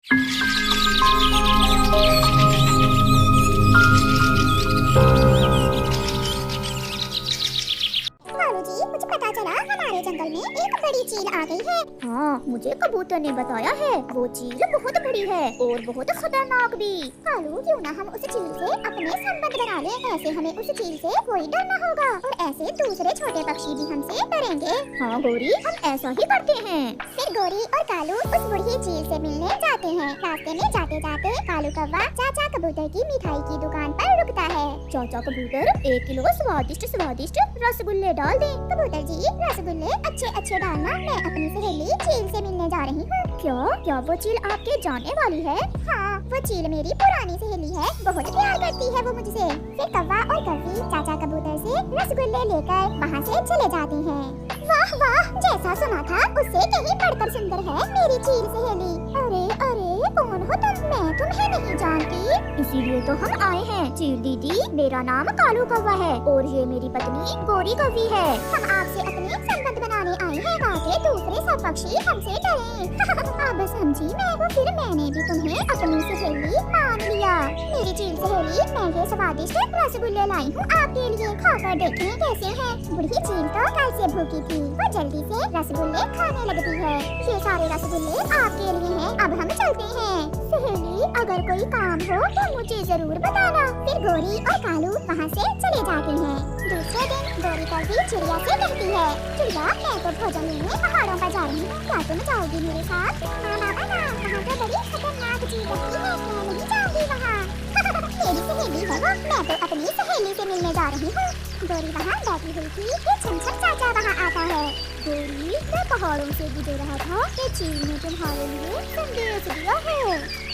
मुझे पता चला हमारे जंगल में एक बड़ी चील आ गई है। हाँ, मुझे कबूतर ने बताया है। वो चील बहुत बड़ी है और बहुत खतरनाक भी। कालू, क्यों ना हम उस चील से अपने संबंध बना ले। ऐसे हमें उस चील से कोई डर न होगा और ऐसे दूसरे छोटे पक्षी भी हमसे डरेंगे। हाँ गौरी, हम ऐसा ही करते हैं। फिर गौरी और कालू उस बुढ़ी चील से मिलने जाते हैं। रास्ते में जाते जाते कालू कौवा चाचा कबूतर की मिठाई की दुकान पर रुकता है। चाचा कबूतर, 1 किलो स्वादिष्ट रसगुल्ले डाल दें। कबूतर जी, रसगुल्ले अच्छे डालना। मैं अपनी सहेली चील से मिलने जा रही हूँ। क्या वो चील आपके जाने वाली है? हाँ, वो चील मेरी पुरानी सहेली है। बहुत प्यार करती है वो मुझसे। फिर कौवा और कौवी चाचा कबूतर से रसगुल्ले लेकर वहाँ से चले जाते हैं। वाह वाह, जैसा सुना था उससे कहीं बढ़कर सुंदर है मेरी चील सहेली। अरे कौन हो तुम? मैं तुम्हें नहीं जानती। इसीलिए तो हम आए हैं। चील दीदी, मेरा नाम कालू कौवा है और ये मेरी पत्नी गौरी कौवी है। हम आपसे अपने संबंध बनाने आए हैं ताकि दूसरे सब पक्षी हमसे डरें। अब समझी मैं वो। फिर मैंने भी तुम्हें अपनी सहेली मान लिया। मेरी चील सहेली, मैं ये स्वादिष्ट रसगुल्ले लाई हूँ आपके लिए। खाकर देखें कैसे हैं। बुढ़ी चील तो कल से भूखी थी, वो जल्दी से रसगुल्ले खाने लगती है। ये सारे रसगुल्ले आपके लिए हैं। अब हम चलते हैं। सहेली, अगर कोई काम हो तो मुझे जरूर बताना। फिर गौरी और कालू वहाँ से चले जाते हैं। दूसरे दिन गौरी कौवी चिड़िया से कहती है, चिड़िया, मैं तो भोजन लेने पहाड़ों पर जा रही हूँ। क्या तुम जाओगी मेरे साथ? ना, वहाँ तो बड़ी खतरनाक चीज रहती है। मैं नहीं जाऊँगी वहाँ। मेरी सहेली है वो। मैं तो अपनी सहेली से मिलने जा रही हूँ। गौरी वहाँ बैठी हुई थी कि छमछम चाचा वहाँ आता है। गौरी, मैं पहाड़ों से गुजर रहा था कि चील ने तुम्हारे लिए संदेश दिया है।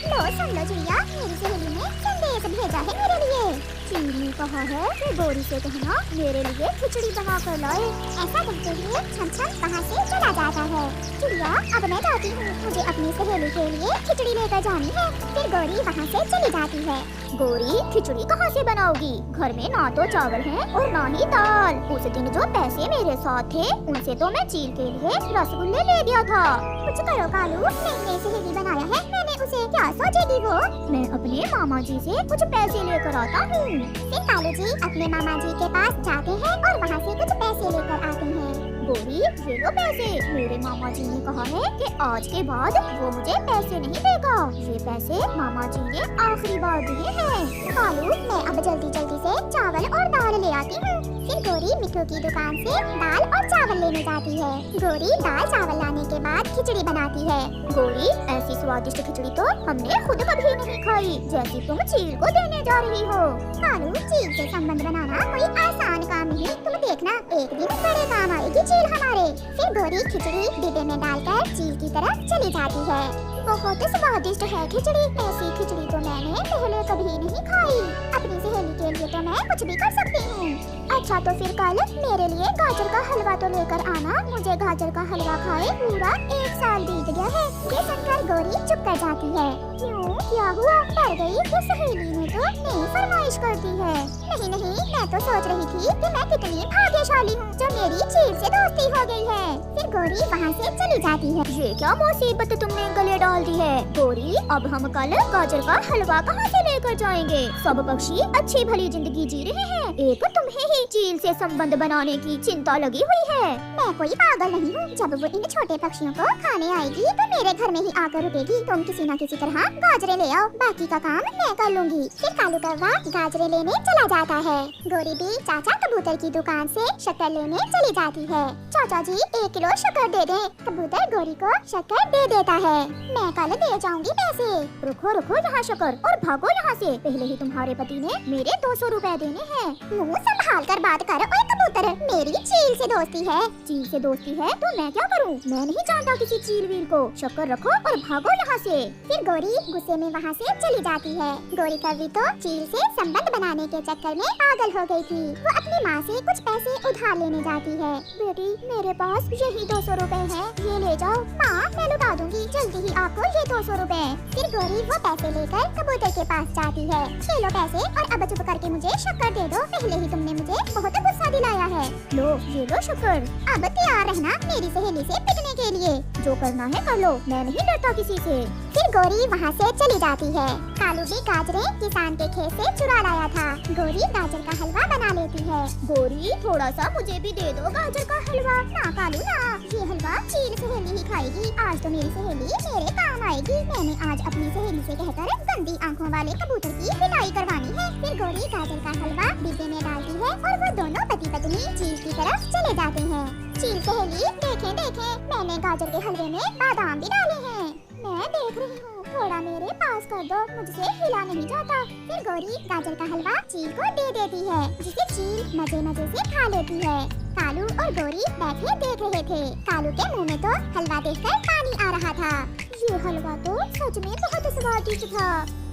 लो सुन लो चिड़िया, मेरी सहेली ने संदेश भेजा है मेरे लिए। चील ने कहा है कि गौरी से कहना मेरे लिए खिचड़ी बना कर लाए। ऐसा कहते हुए छमछम वहाँ से चला जाता है। चिड़िया, अब मैं जाती हूँ। मुझे अपनी सहेली के लिए खिचड़ी लेकर जानी है। फिर गौरी वहाँ से चली जाती है। गौरी, खिचड़ी कहाँ से बनाओगी? घर में ना तो चावल है और ना ही दाल। उस दिन जो पैसे मेरे साथ थे उनसे तो मैं चील के लिए रसगुल्ले ले गया था। कुछ करो कालू, नई सहेली बनाया है मैंने उसे। क्या सोचेगी वो? मैं अपने मामा जी से कुछ पैसे लेकर आता हूँ। फिर कालू जी अपने मामा जी के पास जाते हैं और वहाँ से कुछ पैसे लेकर आते हैं। गौरी, ये लो पैसे। मेरे मामा जी ने कहा है कि आज के बाद वो मुझे पैसे नहीं देगा। ये पैसे मामा जी ने आखिरी बार दिए हैं। कालू, मैं अब जल्दी से चावल और दाल ले आती हूँ। फिर गौरी मिठू की दुकान से दाल और चावल लेने जाती है। गौरी दाल चावल लाने के बाद खिचड़ी बनाती है। गौरी, ऐसी स्वादिष्ट खिचड़ी तो हमने खुद कभी नहीं खाई जैसी तुम चील को देने जा रही हो। कालू, चील से संबंध बनाना कोई आसान काम नहीं। तुम देखना, एक दिन बड़े काम आएगी चील हमारे। फिर गौरी खिचड़ी डिब्बे में डालकर चील की तरफ चली जाती है। बहुत स्वादिष्ट है खिचड़ी। ऐसी खिचड़ी तो मैंने पहले कभी नहीं खाई। अपनी सहेली के लिए तो मैं कुछ भी कर सकती हूँ। अच्छा, तो फिर कल मेरे लिए गाजर का हलवा तो लेकर आना। मुझे गाजर का हलवा खाए पूरा 1 साल बीत गया है। ये सुनकर गौरी चुप कर जाती है। क्यों, क्या हुआ? डर गई? तो सहेली ने तो नई फरमाइश कर दी है। नहीं, मैं तो सोच रही थी कि मैं कितनी भाग्यशाली हूँ जो मेरी चील से दोस्ती हो गई है। फिर गौरी वहाँ से चली जाती है। ये क्या मुसीबत तुमने गले डाल दी है? गौरी, अब हम कल गाजर का हलवा कहाँ से लेकर जाएंगे? सब पक्षी अच्छी भली जिंदगी जी रहे हैं, एक तुम्हें ही चील से संबंध बनाने की चिंता लगी हुई है। मैं कोई पागल नहीं हूँ। जब वो इन छोटे पक्षियों को खाने आएगी तो मेरे घर में ही आकर रुकेगी। तुम किसी न किसी तरह गाजरे ले आओ, बाकी का काम मैं कर लूँगी। फिर कालू कौवा गाजरे लेने चला जाता है। गौरी भी चाचा कबूतर की दुकान से शक्कर लेने चली जाती है। चाचा जी, 1 किलो शक्कर दे दें। कबूतर गौरी को शक्कर दे देता है। मैं कल दे जाऊंगी पैसे। रुको यहाँ शक्कर, और भागो यहाँ से। पहले ही तुम्हारे पति ने मेरे 200 रुपए देने हैं। मुँह संभाल कर बात कर। ओए कबूतर, मेरी चील से दोस्ती है। चील से दोस्ती है तो मैं क्या करूँ? मैं नहीं जानता किसी चील वील को। शक्कर रखो और भागो यहाँ से। फिर गौरी गुस्से में वहाँ से चली जाती है। गौरी कौवी तो चील से संबंध बनाने के चक्कर में पागल हो गई थी। वो अपनी माँ से कुछ पैसे उधार लेने जाती है। बेटी, मेरे पास यही 200 रुपए हैं, ये ले जाओ। माँ, मैं लौटा दूंगी जल्दी ही आपको ये 200 रुपए। फिर गौरी वो पैसे लेकर कबूतर के पास जाती है। ये लो पैसे और अब चुप करके मुझे शक्कर दे दो। पहले ही तुमने मुझे बहुत गुस्सा दिलाया है। लो, ये लो शक्कर। अब तैयार रहना मेरी सहेली से पिटने के लिए। जो करना है कर लो, मैं नहीं डरता किसी से। फिर गोरी वहाँ से चली जाती है। कालू भी गाजरें किसान के खेत से चुरा लाया था। गोरी गाजर का हलवा बना लेती है। गोरी थोड़ा सा मुझे भी दे दो गाजर का हलवा। ना कालू ना, ये हलवा चील सहेली ही खाएगी। आज तो मेरी सहेली मेरे काम आएगी। मैंने आज अपनी सहेली से कहकर गंदी आंखों वाले कबूतर की पिटाई करवानी है। फिर गोरी गाजर का हलवा डिब्बे में डालती है और वो दोनों पति पत्नी चील की तरफ चले जाते हैं। चील सहेली देखें देखें, मैंने गाजर के हलवे में बादाम भी डाले हैं। मैं देख रही हूँ, थोड़ा मेरे पास कर दो, मुझसे हिला नहीं जाता। फिर गोरी गाजर का हलवा चील को दे देती है, जिसे चील मजे मजे से खा लेती है। कालू और गोरी बैठे देख रहे थे। कालू के मुंह में तो हलवा देखकर पानी आ रहा था। ये हलवा तो सच में बहुत स्वादिष्ट था।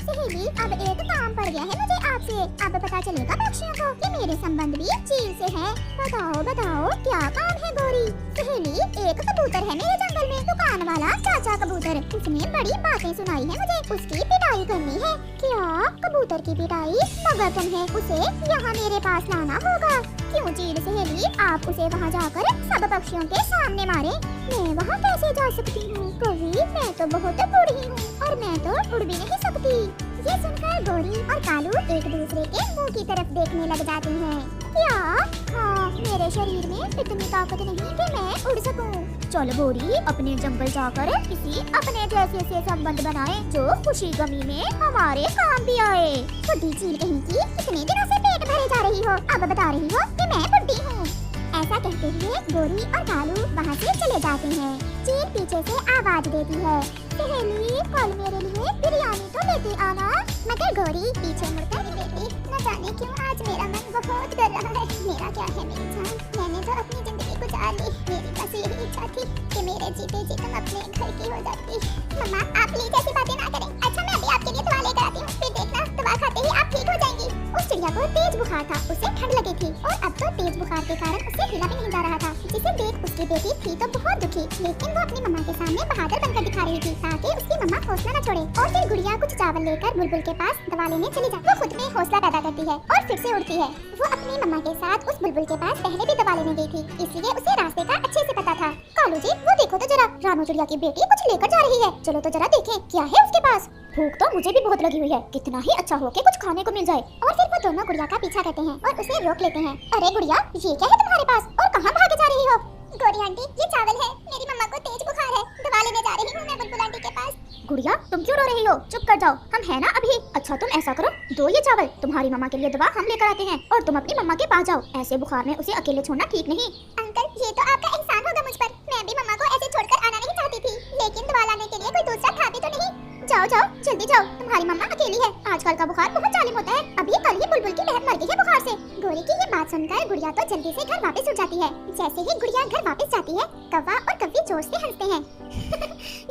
सहेली, अब एक काम पड़ गया है मुझे आपसे। अब पता चलेगा पक्षियों को कि मेरे संबंध भी चील से है। बताओ बताओ क्या काम है गोरी? सहेली, एक कबूतर है मेरे जंगल में, दुकान वाला चाचा कबूतर। उसने बड़ी बातें सुनाई है मुझे, उसकी पिटाई करनी है। क्या कबूतर की पिटाई? मगर तुम्हें उसे यहाँ मेरे पास लाना होगा। क्यों चील सहेली, आप उसे वहाँ जाकर सब पक्षियों के सामने मारे। मैं वहाँ कैसे जा सकती हूँ कभी? मैं तो बहुत बूढ़ी हूँ और मैं तो उड़ भी नहीं सकती। ये सुनकर गोरी और कालू एक दूसरे के मुंह की तरफ देखने लग जाते हैं। क्या? हाँ, मेरे शरीर में इतनी ताकत नहीं कि मैं उड़ सकूं। चल गोरी, अपने जंगल जाकर किसी अपने जैसे से संबंध बनाए जो खुशी गमी में हमारे काम भी आए। बुड्ढी चील कहीं की, इतने दिनों से पेट भरे जा रही हो, अब बता रही हो कि मैं बुड्ढी हूँ। ऐसा कहते हुए गोरी और कालू वहाँ से चले जाते हैं। चील पीछे से आवाज देती है, सहेली, कल मेरे लिए बिरयानी तो लेते आना। मगर गोरी पीछे मुड़कर देखती, न जाने क्यों आज मेरा मन बहुत कर रहा है। मेरा क्या है मेरी जान, मैंने तो अपनी जिंदगी गुजार ली। मेरी बस यही इच्छा थी कि मेरे जीते जी तुम अपने घर की हो जाती। मम्मा, आप प्लीज ऐसी बातें ना करें। अच्छा, मैं अभी आपके लिए दवा लेकर आती हूँ, फिर देखना दवा खाते ही आप ठीक हो जाएंगी। उस चिड़िया को तेज बुखार था, उसे ठंड लगी थी और अब तो तेज बुखार के कारण उसे हिला भी नहीं जा रहा था। जिसे देख उसकी बेटी थी तो बहुत दुखी, लेकिन वो अपनी मम्मा के सामने बहादुर बनकर दिखा रही थी ताकि उसकी मम्मा हौसला न छोड़े। और फिर गुड़िया कुछ चावल लेकर बुलबुल के पास दवा लेने चली जाती है। वो खुद में हौसला पैदा करती है और फिर से उड़ती है। वो अपनी मम्मा के साथ उस बुलबुल के पास पहले भी दवा लेने गई थी, इसलिए उसे रास्ते का अच्छे से पता था। कालू जी, वो देखो तो जरा, रानू चिड़िया की बेटी कुछ लेकर जा रही है। चलो तो जरा देखें क्या है उसके पास। भूख तो मुझे भी बहुत लगी हुई है, कितना ही अच्छा हो कि कुछ खाने को मिल जाए। और फिर वो दोनों गुड़िया का पीछा करते हैं और उसे रोक लेते हैं। अरे गुड़िया, ये क्या है तुम्हारे पास और कहाँ भागे जा रही हो? गोरी आंटी, ये चावल है, मेरी मम्मा को तेज बुखार है, दवा लेने जा रही हूँ मैं बुलबुल आंटी के पास। गुड़िया, तुम क्यों रो रही हो? चुप कर जाओ, हम है ना अभी। अच्छा, तुम ऐसा करो, दो ये चावल, तुम्हारी मम्मा के लिए दवा हम लेकर आते हैं और तुम अपनी मम्मा के पास जाओ। ऐसे बुखार में उसे अकेले छोड़ना ठीक नहीं। अंकल, ये तो आपका एहसान होगा मुझ पर। मैं भी मम्मा को ऐसे छोड़कर आना नहीं चाहती थी, लेकिन दवा लाने के लिए कोई दूसरा था भी तो नहीं। जाओ जाओ, जल्दी जाओ, तुम्हारी मम्मा अकेली है। आजकल का बुखार बहुत जालिम होता है, अभी कल ही बुलबुल की बहन मर गई है बुखार से। गोरी की ये बात सुनकर गुड़िया तो जल्दी से घर वापस उठ जाती है। जैसे ही गुड़िया घर वापस जाती है, कौवा और कव्वी जोर से हंसते हैं।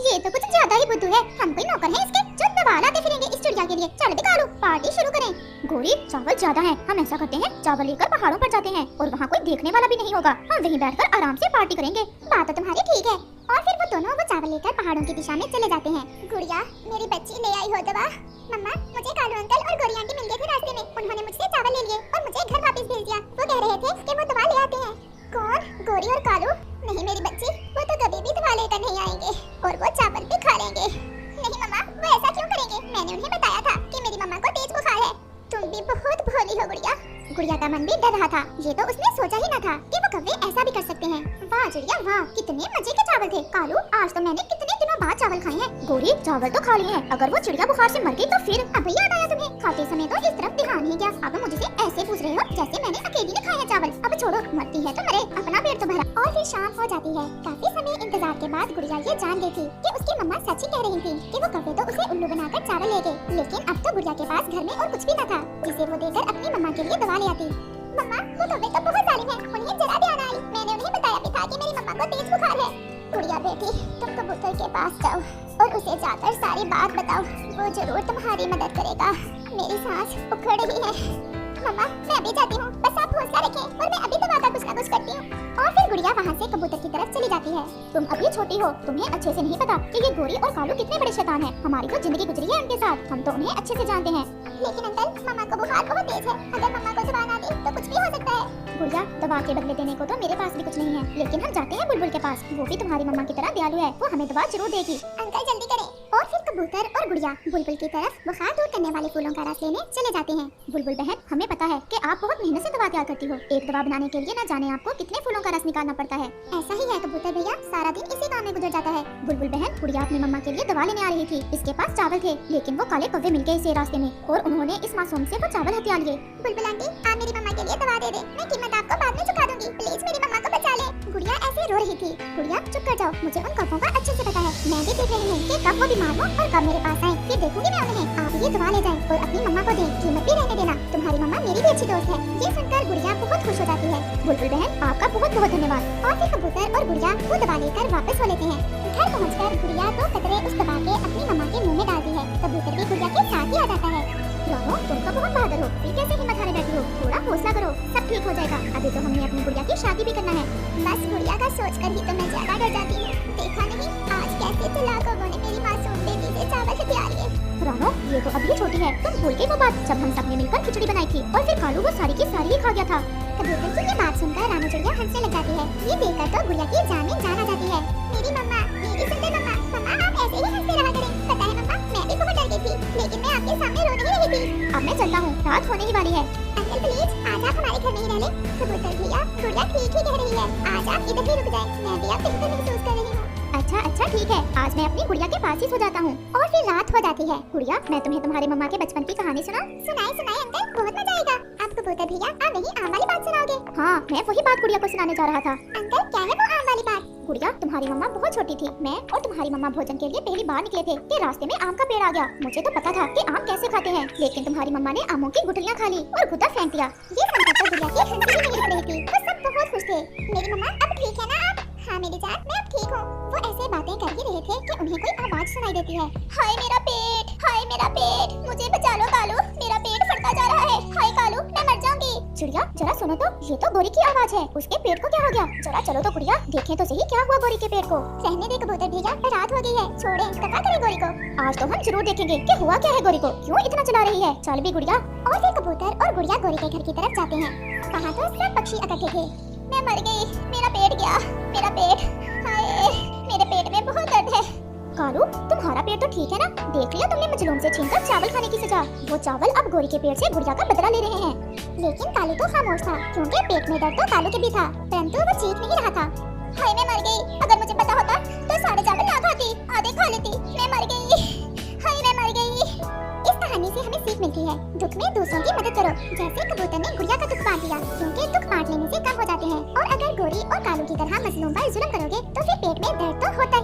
ये तो कुछ ज्यादा ही बुद्धू है, हम कोई नौकर हैं इसके जो दवा लाते फिरेंगे इस चिड़िया के लिए। चल निकालो, पार्टी शुरू करें। गोरी, चावल ज्यादा है, हम ऐसा करते हैं, चावल लेकर पहाड़ों पर जाते हैं और वहाँ कोई देखने वाला भी नहीं होगा। हम वहीं बैठकर आराम से पार्टी करेंगे। बात तो तुम्हारी ठीक है। और फिर वो दोनों वो चावल लेकर पहाड़ों की दिशा में चले जाते हैं। गुड़िया, मेरी बच्ची ले आई हो दवा। मम्मा, मुझे कालू अंकल और गोरी आंटी मिल गए थे रास्ते में, उन्होंने मुझसे चावल ले लिए और मुझे घर वापस भेज दिया। वो कह रहे थे कि वो दवा ले आते हैं। कौन? गोरी और कालू? नहीं मेरी बच्ची, वो तो कभी भी दवा लेकर नहीं आएंगे और वो चावल भी खा लेंगे। नहीं मम्मा, वो ऐसा क्यों करेंगे? मैंने उन्हें बताया था कि मेरी मम्मा को तेज बुखार है। तुम भी बहुत भोली हो गुड़िया। गुड़िया का मन भी डर रहा था, ये तो उसने सोचा ही न था कि वो कव्वे ऐसा भी कर सकते हैं। वाह चिड़िया वाह, कितने मजे के चावल थे। कालू, आज तो मैंने कितने दिनों बाद चावल खाए हैं। गोरी, चावल तो खा लिए हैं, अगर वो चिड़िया बुखार से मर गई तो फिर? अब याद आया तुम्हें? खाते समय तो इस तरफ ध्यान नहीं गया, अब मुझसे ऐसे पूछ रहे हो जैसे मैंने अकेली ने खाए हैं चावल। अब छोड़ो, मरती है तो मरे, अपना पेट तो भरा। और फिर शाम हो जाती है। काफी समय इंतजार के बाद गुड़िया ये जान गई थी कि उसकी मम्मा सच ही कह रही थी कि वो कव्वे तो उसे उल्लू बनाकर चावल ले गए, लेकिन अब तो गुड़िया के पास घर में और कुछ भी न था जिसे वो देकर अपनी मम्मा के लिए दवा ले आती। मम्मा, वो कव्वे तो बहुत जालिम है, उन्हें जरा ध्यान आई। मैंने उन्हें बताया भी था कि मेरी मम्मा को तेज बुखार है। गुड़िया बेटी, तुम कबूतर के पास जाओ और उसे जाकर सारी बात बताओ, वो जरूर तुम्हारी मदद करेगा। मेरी सांस उखड़ रही है। मम्मा, मैं अभी जाती हूँ, बस आप हौसला रखें और मैं अभी दवा का कुछ न कुछ करती हूँ। और फिर गुड़िया वहाँ से कबूतर की तरफ चली जाती है। तुम अभी छोटी हो, तुम्हें अच्छे से नहीं पता कि ये गोरी और कालू कितने बड़े शैतान हैं। हमारी तो जिंदगी गुजरी है उनके साथ, हम तो उन्हें अच्छे से जानते हैं। लेकिन अंकल, मम्मा को बुखार बहुत तेज है, अगर मम्मा को दवा ना दी तो कुछ भी हो सकता है। गुड़िया, दवा के बदले देने को तो मेरे पास भी कुछ नहीं है, लेकिन हम जाते हैं बुलबुल के पास। वो भी तुम्हारी मम्मा की तरह दयालु है, वो हमें दवा जरूर देगी। अंकल जल्दी करें। और फिर कबूतर और गुड़िया बुलबुल की तरफ बुखार दूर करने वाले फूलों का रस लेने चले जाते हैं। बुलबुल बहन, हमें पता है कि आप बहुत मेहनत से दवा तैयार करती हो। एक दवा बनाने के लिए न जाने आपको कितने फूलों का रस निकालना पड़ता है। ऐसा ही है कबूतर भैया, सारा दिन इसी काम में गुजर जाता है। बुलबुल बहन, गुड़िया अपनी मम्मा के लिए दवा लेने आ रही थी। इसके पास चावल थे, लेकिन वो काले कौवे मिल गए इसे रास्ते में और उन्होंने इस मासूम से वो चावल हथिया लिए। बुलबुल आंटी, आप मेरी मम्मा के लिए दवा दे दे, मैं कीमत आपको बाद में चुका दूंगी। प्लीज मेरी मम्मा को बचा ले। गुड़िया ऐसे रो रही थी। गुड़िया चुप कर जाओ, मुझे उन कौवों का अच्छे से पता है। मैं भी देख रही हूँ कि कब वो बीमार हो और कब मेरे पास आए, फिर देखूंगी मैं उन्हें। आप ये दवा ले जाएं और अपनी मम्मा को दें, कीमत भी रहने देना। तुम्हारी मम्मा मेरी भी अच्छी दोस्त है। ये सुनकर गुड़िया बहुत खुश हो जाती है। बुलबुल बहन, आपका बहुत बहुत धन्यवाद। और फिर कबूतर और गुड़िया वो दवा लेकर वापस हो लेते हैं। घर पहुंचकर गुड़िया 2 कतरे उस दवा के अपनी मम्मा के मुंह में डालती है। कबूतर भी गुड़िया के साथ ही आ जाता है। रानो, तुम तो बहुत बहादुर हो, फिर कैसे हिम्मत हारे बैठी हो? थोड़ा हौसला करो, सब ठीक हो जाएगा। अभी तो हमने अपनी गुड़िया की शादी भी करना है। बस गुड़िया का सोचकर ही तो मैं ज्यादा डर जाती हूँ। देखा नहीं आज कैसे चालाकों ने मेरी मासूम बेटी से चावल हथिया लिए। रानो, ये तो अभी छोटी है, तुम भूल गई वो बात जब हम सबने मिलकर खिचड़ी बनाई थी और फिर कालू वो सारी की सारी ही खा गया था। कबूतर की ये बात सुनकर रानो चिड़िया हंसने लग जाती है। ये देखकर तो गुड़िया की जान में जान आ जाती है। मेरी मम्मा, मेरी सुंदर मम्मा, मम्मा आप ऐसे ही हंसते रहा करें। पता है मम्मा, मैं भी बहुत डर गई थी, लेकिन मैं आपके सामने रो नहीं रही थी। अब मैं चलता हूँ, रात होने ही वाली है। अंकल प्लीज, आज आप हमारे घर में ही रह लें। कबूतर भैया, गुड़िया ठीक ही कह रही है, आज आप इधर ही रुक जाएं। मैं भी अब बेहतर महसूस कर रही हूँ। अच्छा ठीक है, आज मैं अपनी गुड़िया के पास ही सो जाता हूँ। और फिर रात हो जाती है। गुड़िया, मैं तुम्हें तुम्हारे मम्मा के बचपन की कहानी सुना? सुनाए सुनाए अंकल, बहुत मजा आएगा। आप कबूतर भैया आप नहीं आम वाली बात सुनाओगे? हाँ, मैं वही बात गुड़िया को सुनाने जा रहा था। अंकल क्या है वो आम वाली बात? गुड़िया, तुम्हारी मम्मा बहुत छोटी थी। मैं और तुम्हारी मम्मा भोजन के लिए पहली बार निकले थे कि रास्ते में आम का पेड़ आ गया। मुझे तो पता था कि आम कैसे खाते हैं, लेकिन तुम्हारी मम्मा ने आमों की गुठलियाँ खा ली और गुदा फेंक दिया। ये सुनकर तो गुड़िया की हंसी भी नहीं रुक रही थी। वो सब बहुत खुश थे। मेरी मम्मा अब ठीक है ना आप? हाँ मेरी जान, मैं अब ठीक हूँ। वो ऐसे बातें कर ही रहे थे कि उन्हें कोई आवाज सुनाई देती है। हाय मेरा पेट, हाय मेरा पेट, मुझे बचा लो कालू, मेरा पेट फटता जा रहा है। हाय कालू, मैं मर जाऊंगी। चिड़िया जरा सुनो तो, ये तो गोरी की आवाज है। उसके पेट को क्या हो गया? जरा चलो तो गुड़िया, देखें तो सही क्या हुआ गोरी के पेट को। रहने दे कबूतर भैया, रात हो गई है, छोड़े दफा करें गोरी को। आज तो हम जरूर देखेंगे कि हुआ क्या है गोरी को, क्यों इतना चला रही है। चल भी गुड़िया। और फिर कबूतर और गुड़िया गोरी के घर की तरफ जाते हैं। वहाँ तो सब पक्षी इकट्ठे थे। मैं मर गई, मेरा पेट गया, मेरा पेट, हाय मेरे पेट में बहुत दर्द है। कालू, तुम्हारा पेट तो ठीक है ना? देख लिया तुमने मजलूम से छीनकर चावल खाने की सजा। वो चावल अब गोरी के पेट से गुड़िया का बदला ले रहे हैं। लेकिन कालू तो खामोश था, क्योंकि पेट में दर्द तो कालू के भी था, परंतु वो चीख नहीं रहा था। हाय मैं मर गई, अगर मुझे पता होता तो सारे चावल ना खाती, आधे खा लेती। मैं मर गई, हाय मैं मर गई। इस कहानी से हमें सीख मिलती है, दुख में दूसरों की मदद करो, जैसे कबूतर ने गुड़िया का दुख बांट लिया, क्योंकि दुख बांट लेने से कम हो जाते हैं। और अगर गोरी और कालू की तरह मजलूम पर जुल्म करोगे तो फिर पेट में दर्द तो होता ही